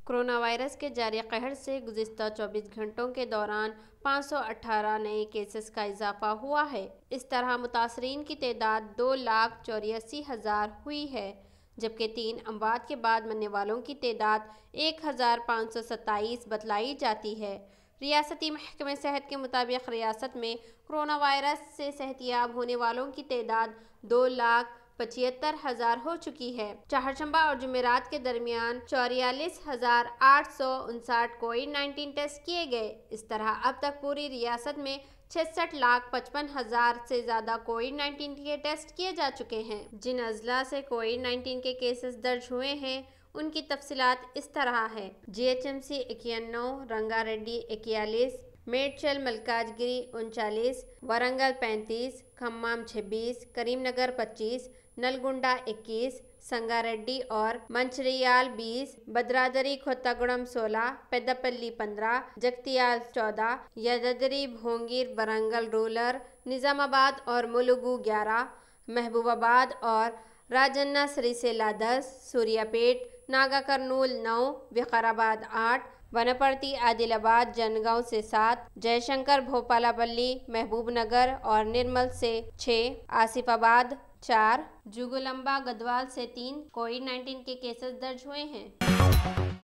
Corona virus کے جاری قہر سے گزشتہ 24 گھنٹوں کے دوران 518 نئے کیسز کا اضافہ ہوا ہے۔ اس طرح متاثرین کی تعداد 2,84,000 ہوئی ہے، جبکہ 3 اموات کے بعد مرنے والوں کی تعداد 1,527 بتلائی جاتی ہے۔ ریاستی محکمہ صحت کے مطابق ریاست میں کورونا وائرس سے صحت یاب ہونے والوں کی تعداد 2,75,000 ہو چکی ہے۔ چہارشنبہ اور جمعرات کے درمیان 44,859 کووڈ-19 ٹیسٹ کیے گئے۔ اس طرح اب تک پوری ریاست میں 66,55,000 سے زیادہ کووڈ-19 کے ٹیسٹ کیے جا چکے ہیں۔ جن اضلاع سے کووڈ-19 کے کیسز درج ہوئے ہیں ان کی تفصیلات اس طرح ہیں: G H M C 91، Ranga Reddy 41، Medchal ملکاج گری 39، ورنگل 35، کھمم 26، کریم نگر 25، نلگنڈا 21، سنگا ریڈی اور منچریال 20، بھدرادری کوتاگوڑم 16، پیداپلی 15، جگتیال 14، یدادری بھونگیر ورنگل رورل، نظام آباد اور ملوگو 11، محبوب آباد اور راجنا سریسیلا 10، سوریا پیٹ ناگا کرنول 9، وقار آباد 8، ونپرتی عادل آباد جنگاؤں سے 7، جے شنکر بھوپالاپلی محبوب نگر اور نرمل سے 6، آصف آباد 4، جوگولمبا گدوال سے 3 کووڈ-19 کے کیسز درج ہوئے ہیں۔